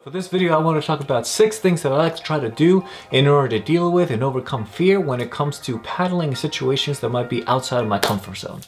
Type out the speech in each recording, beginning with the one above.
For this video, I want to talk about 6 things that I like to try to do in order to deal with and overcome fear when it comes to paddling in situations that might be outside of my comfort zone.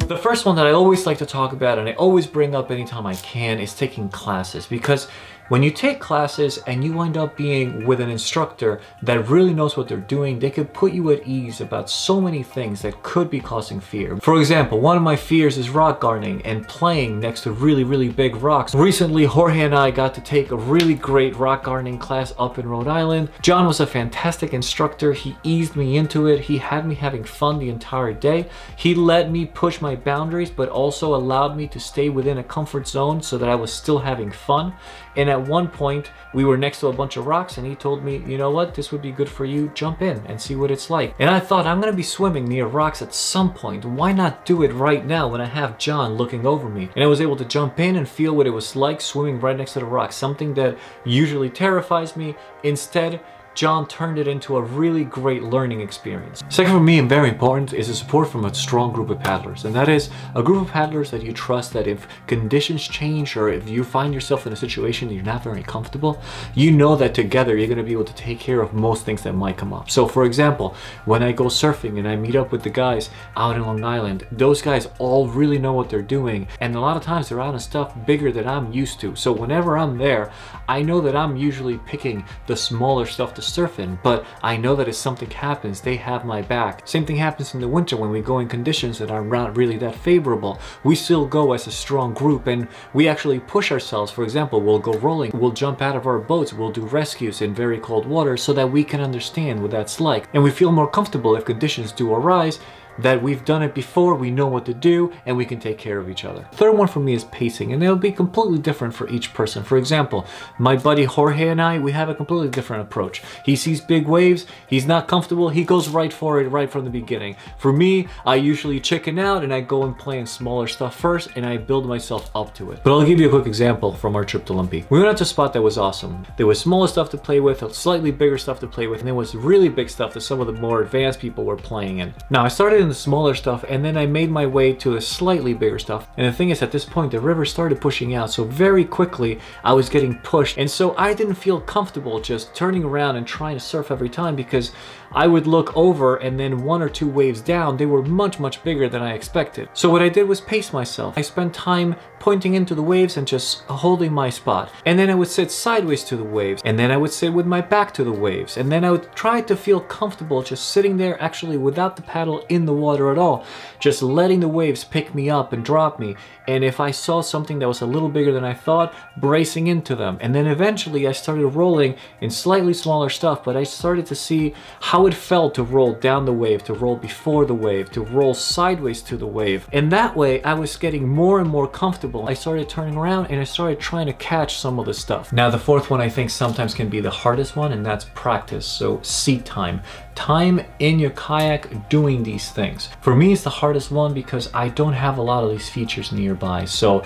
The first one that I always like to talk about and I always bring up anytime I can is taking classes, because when you take classes and you wind up being with an instructor that really knows what they're doing, they could put you at ease about so many things that could be causing fear. For example, one of my fears is rock gardening and playing next to really big rocks. Recently, Jorge and I got to take a really great rock gardening class up in Rhode Island. John was a fantastic instructor. He eased me into it. He had me having fun the entire day. He let me push my boundaries, but also allowed me to stay within a comfort zone so that I was still having fun. And at one point, we were next to a bunch of rocks and he told me, you know what, this would be good for you, jump in and see what it's like. And I thought, I'm gonna be swimming near rocks at some point. Why not do it right now when I have John looking over me? And I was able to jump in and feel what it was like swimming right next to the rocks, something that usually terrifies me. Instead, John turned it into a really great learning experience. Second for me, and very important, is the support from a strong group of paddlers. And that is a group of paddlers that you trust, that if conditions change or if you find yourself in a situation that you're not very comfortable, you know that together you're going to be able to take care of most things that might come up. So for example, when I go surfing and I meet up with the guys out in Long Island, those guys all really know what they're doing. And a lot of times they're out of stuff bigger than I'm used to. So whenever I'm there, I know that I'm usually picking the smaller stuff to surf in, but I know that if something happens, they have my back. Same thing happens in the winter when we go in conditions that are not really that favorable. We still go as a strong group and we actually push ourselves. For example, we'll go rolling, we'll jump out of our boats, we'll do rescues in very cold water so that we can understand what that's like. And we feel more comfortable if conditions do arise, that we've done it before, we know what to do, and we can take care of each other. Third one for me is pacing, and it'll be completely different for each person. For example, my buddy Jorge and I, we have a completely different approach. He sees big waves, he's not comfortable, he goes right for it right from the beginning. For me, I usually chicken out and I go and play in smaller stuff first and I build myself up to it. But I'll give you a quick example from our trip to Lumpy. We went out to a spot that was awesome. There was smaller stuff to play with, slightly bigger stuff to play with, and there was really big stuff that some of the more advanced people were playing in. Now, I started in the smaller stuff and then I made my way to the slightly bigger stuff. And the thing is, at this point, the river started pushing out. So very quickly, I was getting pushed. And so I didn't feel comfortable just turning around and trying to surf every time, because I would look over and then 1 or 2 waves down, they were much bigger than I expected. So what I did was pace myself. I spent time pointing into the waves and just holding my spot. And then I would sit sideways to the waves. And then I would sit with my back to the waves. And then I would try to feel comfortable just sitting there, actually without the paddle in the water at all, just letting the waves pick me up and drop me. And if I saw something that was a little bigger than I thought, bracing into them. And then eventually I started rolling in slightly smaller stuff, but I started to see how it felt to roll down the wave, to roll before the wave, to roll sideways to the wave. And that way I was getting more and more comfortable. I started turning around and I started trying to catch some of the stuff. Now the fourth one I think sometimes can be the hardest one, and that's practice. So seat time. Time in your kayak doing these things. For me, it's the hardest one because I don't have a lot of these features nearby. So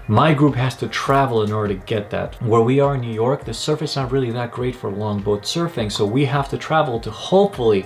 my group has to travel in order to get that. Where we are in New York, the surf is not really that great for longboat surfing, so we have to travel to hopefully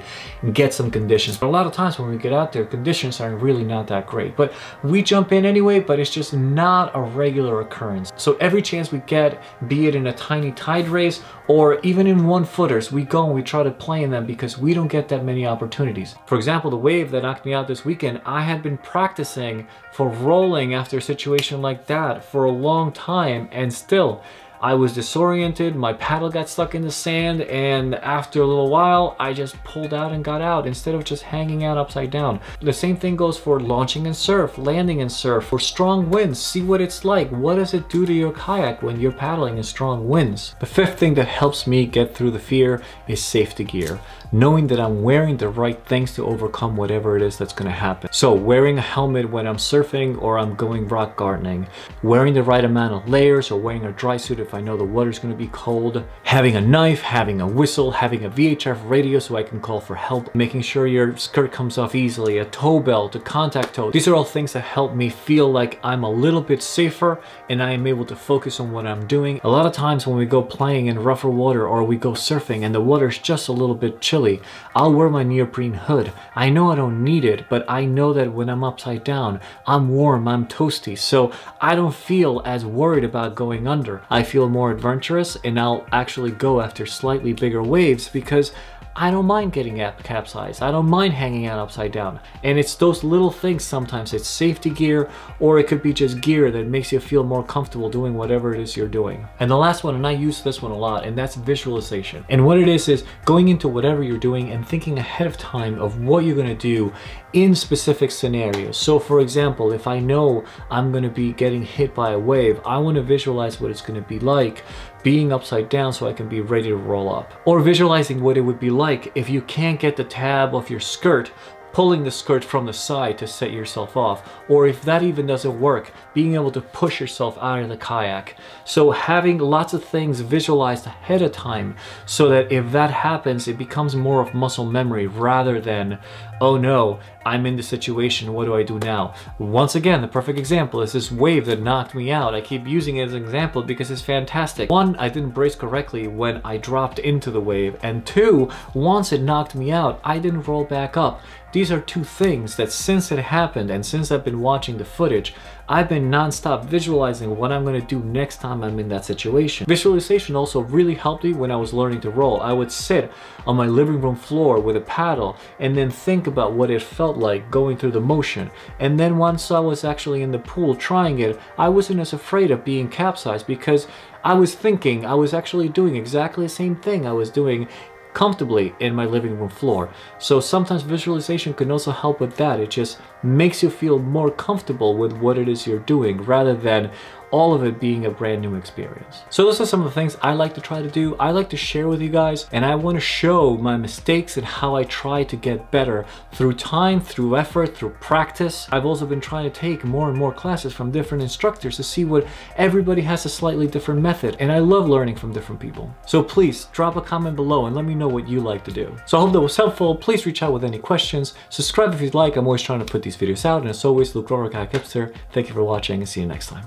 get some conditions. But a lot of times when we get out there, conditions are really not that great. But we jump in anyway, but it's just not a regular occurrence. So every chance we get, be it in a tiny tide race or even in 1-footers, we go and we try to play in them because we don't get that many opportunities. For example, the wave that knocked me out this weekend, I had been practicing for rolling after a situation like that for a long time, and still I was disoriented, my paddle got stuck in the sand, and after a little while I just pulled out and got out instead of just hanging out upside down. The same thing goes for launching and surf, landing and surf. For strong winds, see what it's like. What does it do to your kayak when you're paddling in strong winds? The fifth thing that helps me get through the fear is safety gear. Knowing that I'm wearing the right things to overcome whatever it is that's going to happen. So wearing a helmet when I'm surfing or I'm going rock gardening, wearing the right amount of layers or wearing a dry suit if if I know the water's gonna be cold. Having a knife, having a whistle, having a VHF radio so I can call for help, making sure your skirt comes off easily, a tow belt, a contact toe. These are all things that help me feel like I'm a little bit safer and I am able to focus on what I'm doing. A lot of times when we go playing in rougher water or we go surfing and the water's just a little bit chilly, I'll wear my neoprene hood. I know I don't need it, but I know that when I'm upside down, I'm warm, I'm toasty, so I don't feel as worried about going under. I feel more adventurous and I'll actually go after slightly bigger waves because I don't mind getting capsized. I don't mind hanging out upside down. And it's those little things sometimes. It's safety gear, or it could be just gear that makes you feel more comfortable doing whatever it is you're doing. And the last one, and I use this one a lot, and that's visualization. And what it is going into whatever you're doing and thinking ahead of time of what you're gonna do in specific scenarios. So for example, if I know I'm gonna be getting hit by a wave, I wanna visualize what it's gonna be like being upside down so I can be ready to roll up. Or visualizing what it would be like if you can't get the tab of your skirt, pulling the skirt from the side to set yourself off, or if that even doesn't work, being able to push yourself out of the kayak. So having lots of things visualized ahead of time so that if that happens, it becomes more of muscle memory rather than, oh no, I'm in the situation, what do I do now? Once again, the perfect example is this wave that knocked me out. I keep using it as an example because it's fantastic. One, I didn't brace correctly when I dropped into the wave, and two, once it knocked me out, I didn't roll back up. These are two things that since it happened and since I've been watching the footage, I've been non-stop visualizing what I'm gonna do next time I'm in that situation. Visualization also really helped me when I was learning to roll. I would sit on my living room floor with a paddle and then think about what it felt like going through the motion. And then once I was actually in the pool trying it, I wasn't as afraid of being capsized because I was thinking I was actually doing exactly the same thing I was doing comfortably in my living room floor. So sometimes visualization can also help with that. It just makes you feel more comfortable with what it is you're doing rather than all of it being a brand new experience. So those are some of the things I like to try to do. I like to share with you guys, and I want to show my mistakes and how I try to get better through time, through effort, through practice. I've also been trying to take more and more classes from different instructors to see what everybody has a slightly different method, and I love learning from different people. So please drop a comment below and let me know what you like to do. So I hope that was helpful. Please reach out with any questions. Subscribe if you'd like. I'm always trying to put these videos out, and as always, look over Kayak Hipster. Thank you for watching and see you next time.